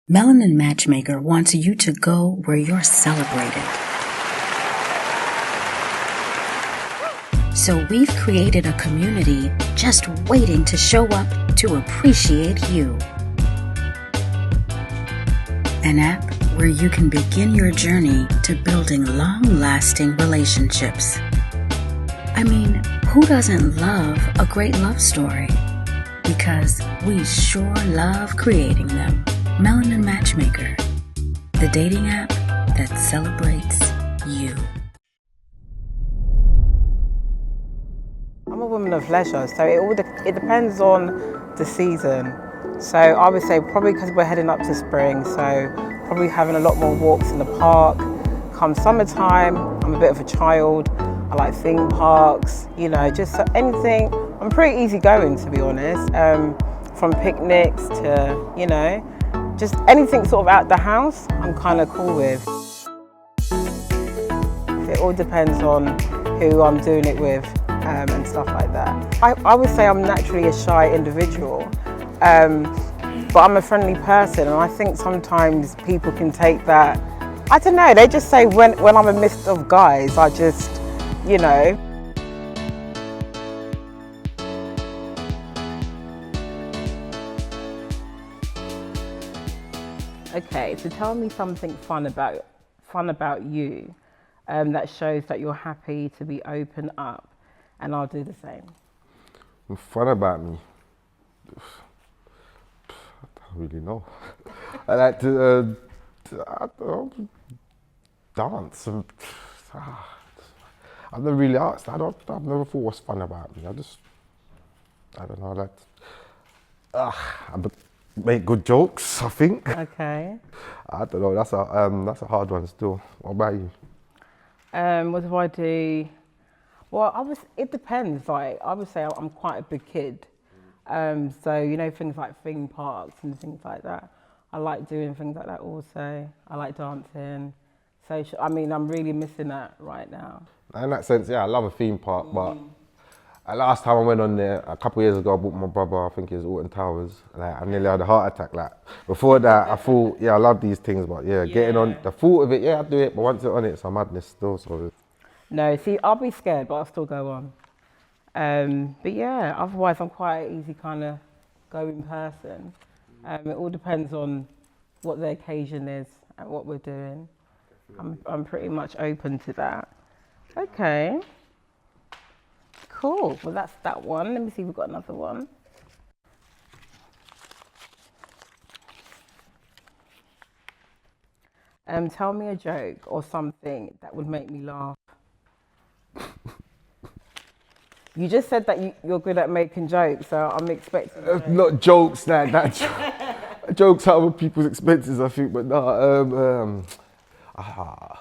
Melanin Matchmaker wants you to go where you're celebrated. So we've created a community just waiting to show up to appreciate you. An app where you can begin your journey to building long-lasting relationships. I mean, who doesn't love a great love story? Because we sure love creating them. Melanin Matchmaker, the dating app that celebrates you. I'm a woman of leisure, so it depends on the season. So I would say probably because we're heading up to spring, so probably having a lot more walks in the park. Come summertime, I'm a bit of a child. I like theme parks, you know, just anything. I'm pretty easygoing, to be honest. From picnics to, you know, just anything sort of out the house, I'm kind of cool with. It all depends on who I'm doing it with and stuff like that. I would say I'm naturally a shy individual, but I'm a friendly person, and I think sometimes people can take that, I don't know, they just say when I'm a mist of guys, I just, you know. Okay, so tell me something fun about you that shows that you're happy to be open up, and I'll do the same. Fun about me? I don't really know. I like to I don't know, dance. I've never really asked. I've never thought what's fun about me. I don't know. I make good jokes, I think. Okay. I don't know. That's a hard one still. What about you? What do I do? Well, it depends. Like, I would say I'm quite a big kid. So, you know, things like theme parks and things like that. I like doing things like that also. I like dancing. Social. I mean, I'm really missing that right now. In that sense, yeah, I love a theme park, but last time I went on there, a couple of years ago, I bought my brother, I think it was Alton Towers. Like, I nearly had a heart attack. Like, before that, I thought, yeah, I love these things, but yeah, getting on, the thought of it, yeah, I do it, but once you're on it, it's a madness still, so. No, see, I'll be scared, but I'll still go on. But yeah, otherwise I'm quite an easy kind of going person. It all depends on what the occasion is and what we're doing. I'm pretty much open to that. Okay. Cool. Well, that's that one. Let me see if we've got another one. Tell me a joke or something that would make me laugh. You just said that you're good at making jokes, so I'm expecting. Not jokes like that. Jokes out of people's expenses, I think, but no. I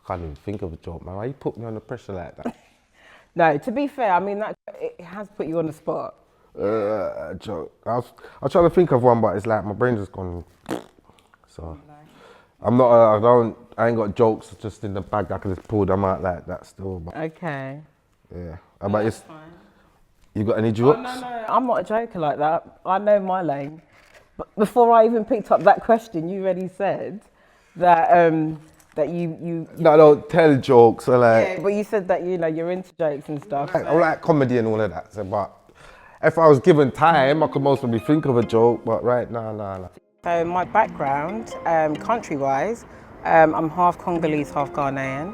can't even think of a joke, man. Why you put me under pressure like that? No, to be fair, I mean, it has put you on the spot. A joke. I was trying to think of one, but it's like my brain just gone. So I'm not. I ain't got jokes just in the bag. I can just pull them out like that still. But Okay. yeah. How about you? You got any jokes? Oh, no, I'm not a joker like that. I know my lane. But before I even picked up that question, you already said that that you. No, I don't tell jokes. So like. Yeah, but you said that you're into jokes and stuff. I like comedy and all of that. So, but if I was given time, I could most probably think of a joke. But right now, no. So my background, country-wise, I'm half Congolese, half Ghanaian.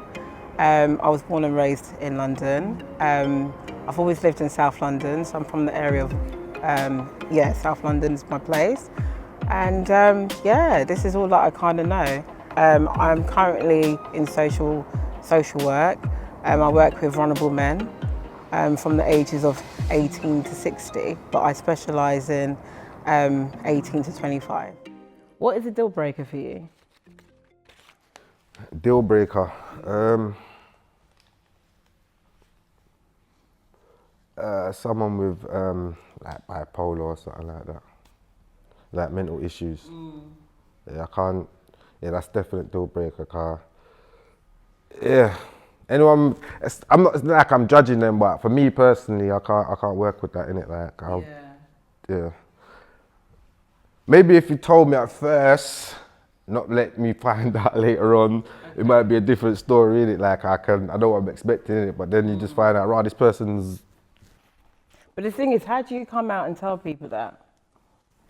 I was born and raised in London. I've always lived in South London, so I'm from the area of, South London's my place. And yeah, this is all that I kind of know. I'm currently in social work. I work with vulnerable men from the ages of 18 to 60, but I specialise in 18 to 25. What is a deal breaker for you? Deal breaker. Someone with like bipolar or something like that, like mental issues. Yeah, I can't. Yeah, that's definite deal breaker. Car. Yeah, anyone. It's not like I'm judging them, but for me personally, I can't work with that in it. Like, yeah. Maybe if you told me at first, not let me find out later on, it might be a different story, innit? Like I know what I'm expecting, innit? But then you just find out, right, this person's. But the thing is, how do you come out and tell people that?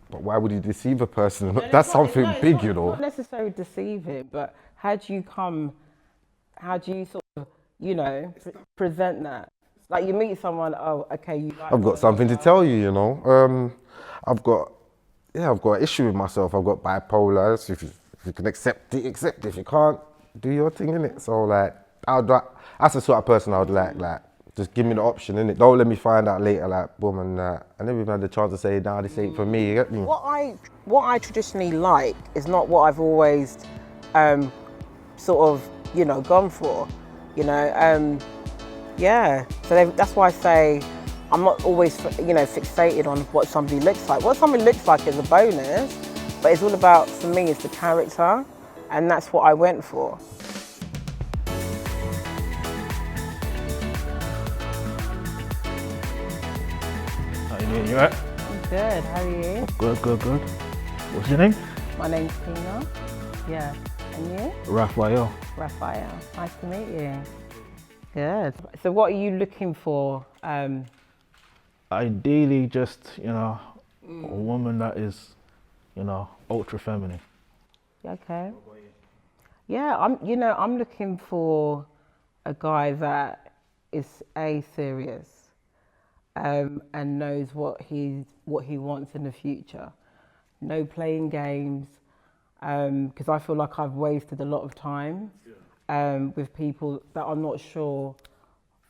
But why would you deceive a person? No, That's something big, you know. It's not necessarily deceiving, but how do you sort of, you know, present that? Like you meet someone, oh, okay, you like. I've got something to tell you, you know. I've got an issue with myself. I've got bipolar. So if you can accept it, accept it. If you can't, do your thing, innit? So like, that's the sort of person I would like, just give me the option, innit? Don't let me find out later, like, boom, and I never even had the chance to say, nah, this ain't for me, you get me? What I traditionally like is not what I've always sort of, you know, gone for, you know. Yeah, so that's why I say I'm not always, you know, fixated on what somebody looks like. What somebody looks like is a bonus, but it's all about, for me, it's the character, and that's what I went for. How you doing? You alright? I'm good, how are you? Good. What's your name? My name's Tina. Yeah, and you? Raphael. Raphael, nice to meet you. Good. So what are you looking for? Ideally, just, you know, a woman that is, you know, ultra feminine. Okay. Yeah, I'm looking for a guy that is serious, and knows what he wants in the future. No playing games, because I feel like I've wasted a lot of time with people that I'm not sure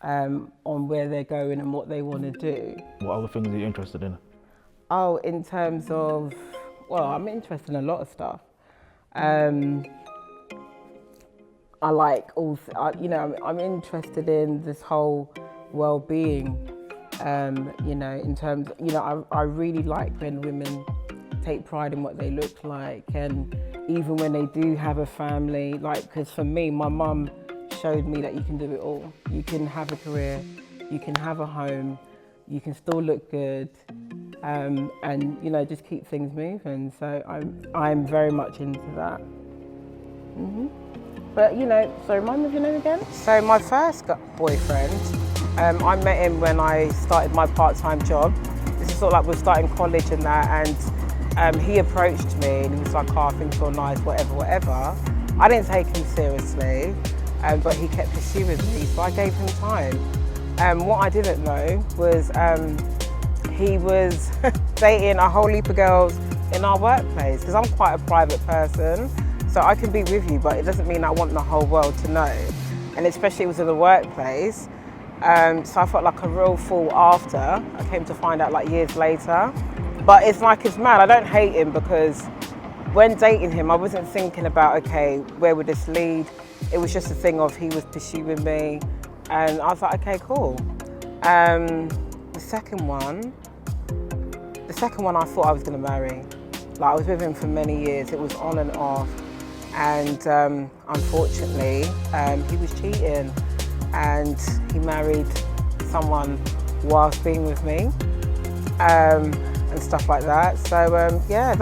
on where they're going and what they want to do. What other things are you interested in? Oh, in terms of, well, I'm interested in a lot of stuff. I like also, you know, I'm interested in this whole well-being, you know, in terms, you know, I really like when women take pride in what they look like, and even when they do have a family, like, because for me, my mum showed me that you can do it all. You can have a career, you can have a home, you can still look good, and, you know, just keep things moving. So I'm very much into that. But, you know, so remind me of your name again? So my first boyfriend, I met him when I started my part-time job. This is sort of like we're starting college and that, and he approached me and he was like, oh, things feel nice, whatever. I didn't take him seriously, but he kept pursuing me, so I gave him time. What I didn't know was he was dating a whole heap of girls in our workplace, because I'm quite a private person. So I can be with you, but it doesn't mean I want the whole world to know. And especially it was in the workplace. So I felt like a real fool after. I came to find out like years later. But it's like, it's mad. I don't hate him, because when dating him, I wasn't thinking about, okay, where would this lead? It was just a thing of he was pursuing me. And I was like, okay, cool. The second one I thought I was gonna marry. Like, I was with him for many years. It was on and off. And unfortunately, he was cheating, and he married someone whilst being with me, and stuff like that. So yeah,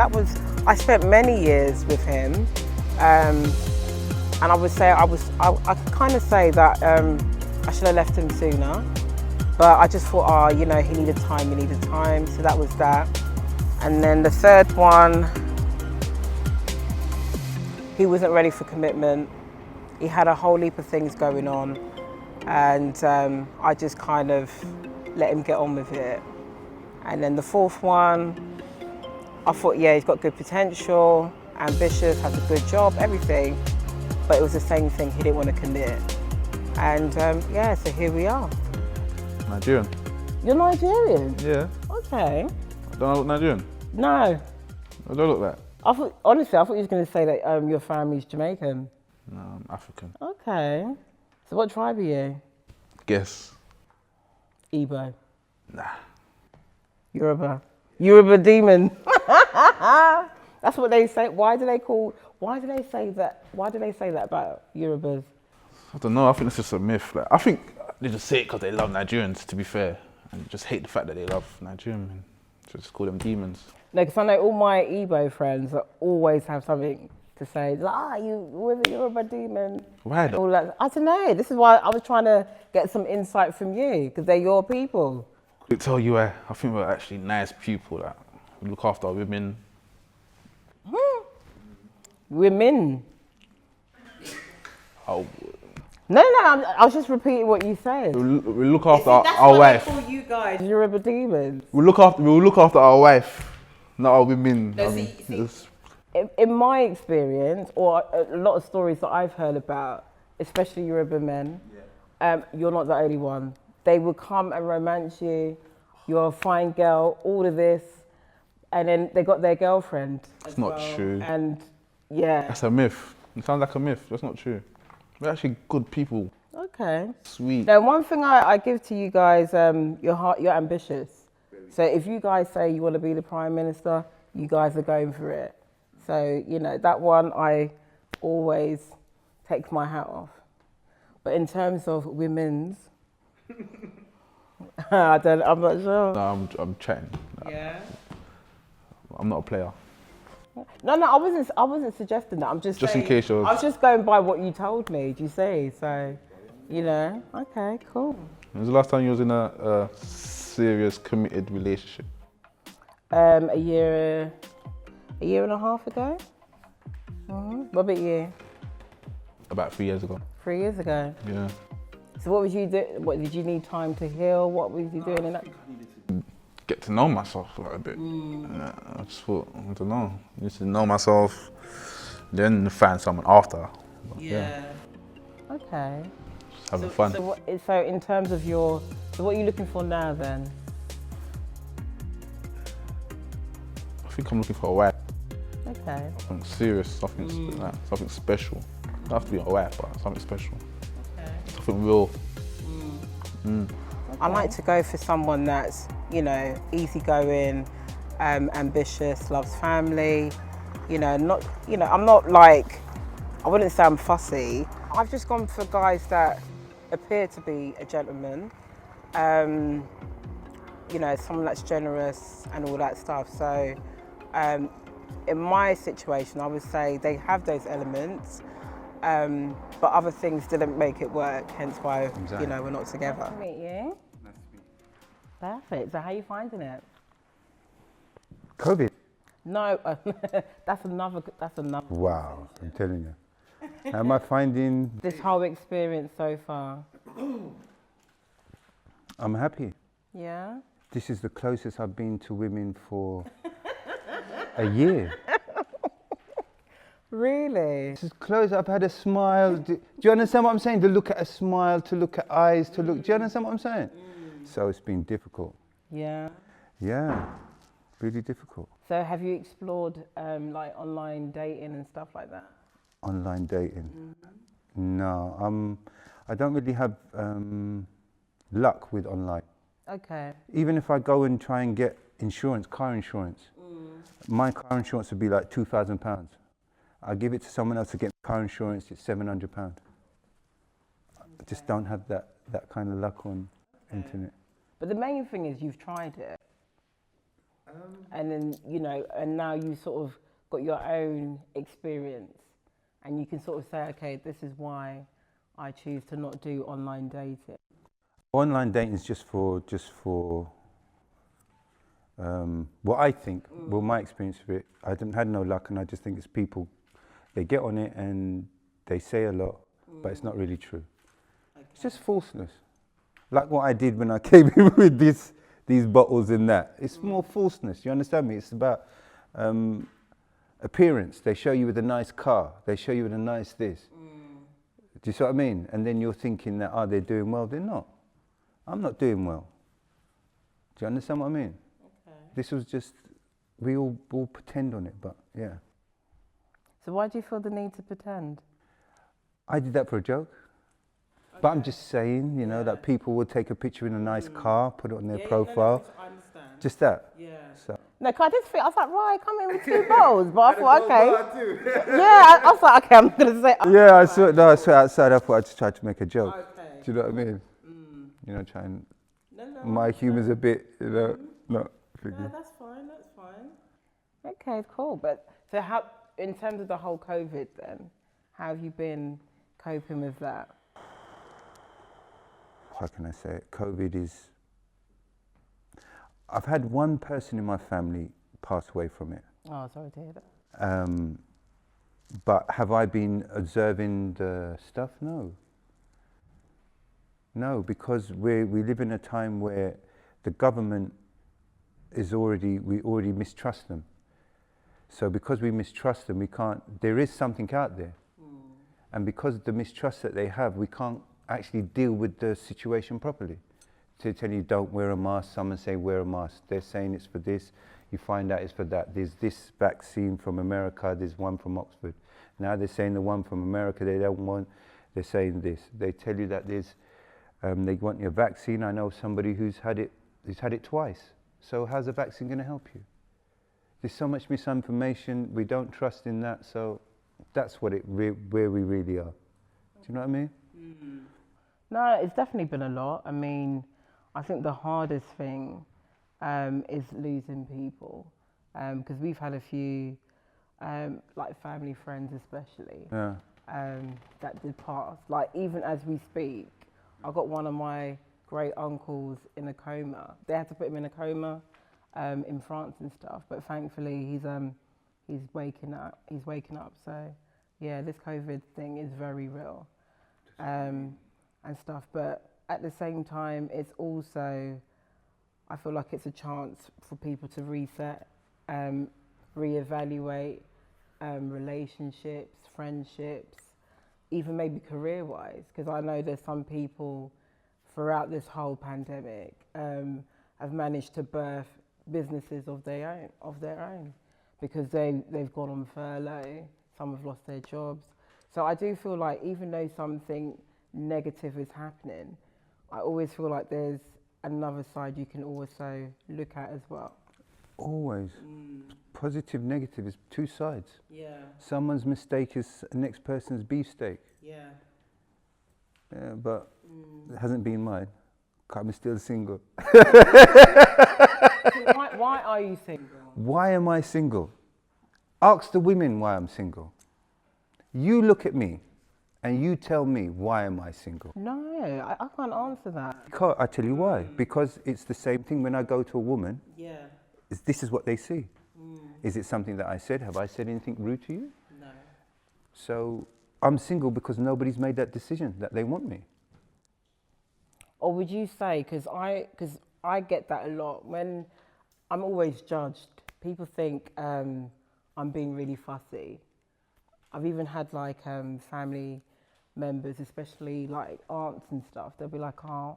I spent many years with him, and I would say I could kind of say that I should have left him sooner, but I just thought, oh, you know, he needed time, so that was that. And then the third one, he wasn't ready for commitment. He had a whole heap of things going on, and I just kind of let him get on with it. And then the fourth one, I thought, yeah, he's got good potential, ambitious, has a good job, everything, but it was the same thing, he didn't want to commit. And yeah, so here we are. Nigerian. You're Nigerian? Yeah. Okay. Don't I look Nigerian? No. I don't look that. Honestly, I thought you were going to say that your family's Jamaican. No, I'm African. Okay. So what tribe are you? Guess. Igbo. Nah. Yoruba demon. That's what they say. Why do they say that about Yorubas? I don't know, I think it's just a myth. Like, I think they just say it because they love Nigerians, to be fair, and just hate the fact that they love Nigerian men. Just call them demons. No, because I know all my Igbo friends always have something to say. Like, you're a demon. Why though? All that. I don't know. This is why I was trying to get some insight from you, because they're your people. I tell you, I think we're actually nice people that we look after our women. Women. Oh, No, I was just repeating what you said. we look after our wife. That's why they call you guys Yoruba demons. We look after our wife, not our women. No, I mean, see. just- In my experience, or a lot of stories that I've heard about, especially Yoruba men, you're not the only one. They will come and romance you. You're a fine girl, all of this, and then they got their girlfriend. It's not true. And yeah. That's a myth. It sounds like a myth. That's not true. We're actually good people. Okay. Sweet. Now, one thing I give to you guys, you're ambitious. So if you guys say you want to be the Prime Minister, you guys are going for it. So, you know, that one I always take my hat off. But in terms of women's, I'm not sure. No, I'm chatting. Yeah. I'm not a player. No, I wasn't suggesting that. I'm just Just in saying, case you're- I was just going by what you told me. Do you see? So, you know, okay, cool. When was the last time you was in a serious, committed relationship? A year and a half ago. What about you? About 3 years ago. 3 years ago. Yeah. So what was you do? What did you need time to heal? What was you doing in that? Get to know myself like a bit. Yeah, I just thought, I don't know. I used to know myself, then find someone after. But yeah. Okay. Just having fun. So in terms of what are you looking for now then? I think I'm looking for a wife. Okay. Something serious, something like, something special. Don't have to be a wife, but something special. Okay. Something real. I like to go for someone that's, you know, easygoing, ambitious, loves family. You know, not, you know, I'm not like, I wouldn't say I'm fussy. I've just gone for guys that appear to be a gentleman. You know, someone that's generous and all that stuff. So, in my situation, I would say they have those elements, but other things didn't make it work. Hence why, you know, we're not together. Nice to meet you. Nice to meet you. Perfect. So, how are you finding it? COVID. No, that's another. Wow, I'm telling you. How am I finding? This whole experience so far. I'm happy. Yeah. This is the closest I've been to women for a year. Really? This is close. I've had a smile. Do you understand what I'm saying? To look at a smile, to look at eyes, to look. Do you understand what I'm saying? So it's been difficult. Yeah. Yeah, really difficult. So have you explored like online dating and stuff like that? Online dating. No, I don't really have luck with online. Okay. Even if I go and try and get insurance, car insurance, my car insurance would be like £2,000. I give it to someone else to get car insurance, it's £700. I just don't have that kind of luck on internet. But the main thing is you've tried it. And then, you know, and now you sort of got your own experience and you can sort of say, okay, this is why I choose to not do online dating. Online dating is just for what I think, well, my experience of it, I haven't had no luck, and I just think it's people, they get on it and they say a lot, but it's not really true. Okay. It's just falseness. Like what I did when I came in with these bottles and that. It's more falseness, you understand me? It's about appearance. They show you with a nice car, they show you with a nice this. Do you see what I mean? And then you're thinking that, they're doing well. They're not. I'm not doing well. Do you understand what I mean? Okay. This was just, we all pretend on it, but yeah. So why do you feel the need to pretend? I did that for a joke. Okay. But I'm just saying, you know, that people would take a picture in a nice car, put it on their profile. I understand. Just that. Yeah. So. No, cause I did feel, I was like, right, come in with 2 bottles, but I thought, okay. Yeah, I was like, okay, I'm gonna say. Yeah, I saw outside. I thought I just tried to make a joke. Okay. Do you know what I mean? You know, trying. My humour's a bit, you know, not. No, that's fine. That's fine. Okay, cool. But so how, in terms of the whole COVID then, how have you been coping with that? How can I say it? COVID is... I've had one person in my family pass away from it. Oh, sorry to hear that. But have I been observing the stuff? No. No, because we live in a time where the government we already mistrust them. So because we mistrust them, there is something out there. And because of the mistrust that they have, we can't actually deal with the situation properly. To tell you don't wear a mask, someone say wear a mask. They're saying it's for this, you find out it's for that. There's this vaccine from America, there's one from Oxford. Now they're saying the one from America they don't want, they're saying this. They tell you that they want your vaccine. I know somebody who's had it twice. So how's the vaccine going to help you? There's so much misinformation, we don't trust in that, so that's where we really are. Do you know what I mean? No, it's definitely been a lot. I mean, I think the hardest thing is losing people, because we've had a few, like family friends especially, that did pass. Like even as we speak, I got one of my great uncles in a coma. They had to put him in a coma in France and stuff, but thankfully he's waking up. He's waking up. So yeah, this COVID thing is very real, and stuff. But at the same time, it's also, I feel like it's a chance for people to reset, reevaluate relationships, friendships, even maybe career-wise. Because I know there's some people throughout this whole pandemic have managed to birth businesses of their own, because they've gone on furlough. Some have lost their jobs. So I do feel like even though something negative is happening, I always feel like there's another side you can also look at as well. Always. Positive, negative is two sides. Yeah. Someone's mistake is the next person's beefsteak. Yeah. Yeah, but it hasn't been mine. I'm still single. So why are you single? Why am I single? Ask the women why I'm single. You look at me and you tell me why am I single. No, I can't answer that. I tell you why. Because it's the same thing when I go to a woman. Yeah. This is what they see. Is it something that I said? Have I said anything rude to you? No. So I'm single because nobody's made that decision that they want me. Or would you say, because I get that a lot, when I'm always judged, people think I'm being really fussy. I've even had like family members, especially like aunts and stuff, they'll be like, oh,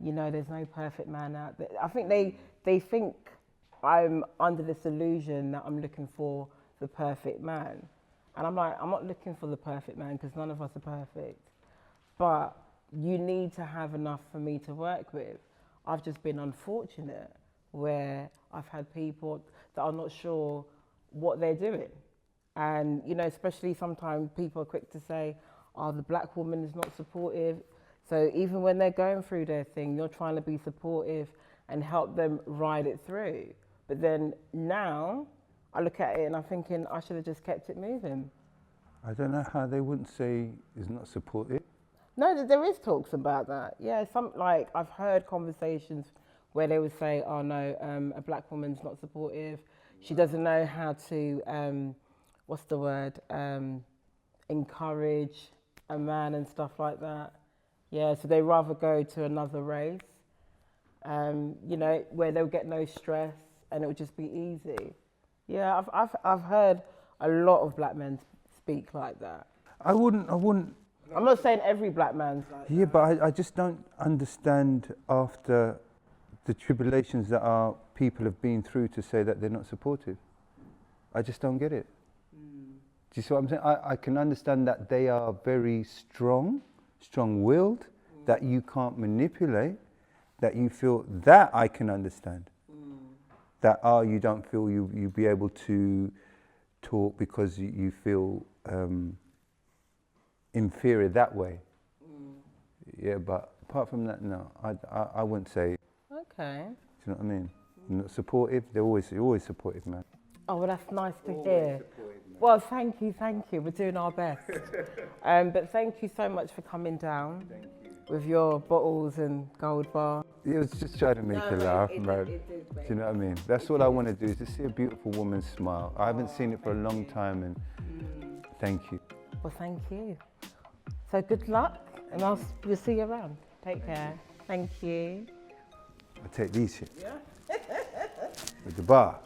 you know, there's no perfect man out there. I think they think I'm under this illusion that I'm looking for the perfect man. And I'm like, I'm not looking for the perfect man because none of us are perfect. But you need to have enough for me to work with. I've just been unfortunate where I've had people that are not sure what they're doing. And, you know, especially sometimes people are quick to say, oh, the black woman is not supportive. So even when they're going through their thing, you're trying to be supportive and help them ride it through. But then now I look at it and I'm thinking I should have just kept it moving. I don't know how they wouldn't say is not supportive. No, there is talks about that. Yeah, like I've heard conversations where they would say, oh no, a black woman's not supportive. She doesn't know how to, what's the word, encourage a man and stuff like that. Yeah, so they rather go to another race, you know, where they'll get no stress and it'll just be easy. Yeah, I've heard a lot of black men speak like that. I wouldn't. I'm not saying every black man's like that. Yeah, but I just don't understand after the tribulations that our people have been through to say that they're not supportive. I just don't get it. Do you see what I'm saying? I can understand that they are very strong-willed, that you can't manipulate, that you feel, that I can understand. That, you don't feel you'll be able to talk because you feel inferior that way. Yeah, but apart from that, no, I wouldn't say. Okay. Do you know what I mean? Not supportive. You're always supportive, man. Oh, well, that's nice to hear. Well, thank you. We're doing our best. But thank you so much for coming down with your bottles and gold bar. It was just trying to make you laugh, man. Do you know what I mean? That's all I want to do, is to see a beautiful woman smile. I haven't seen it for a long time, and thank you. Well, thank you. So good luck, and we'll see you around. Take care. Thank you. I'll take these shit. Yeah. With the bar.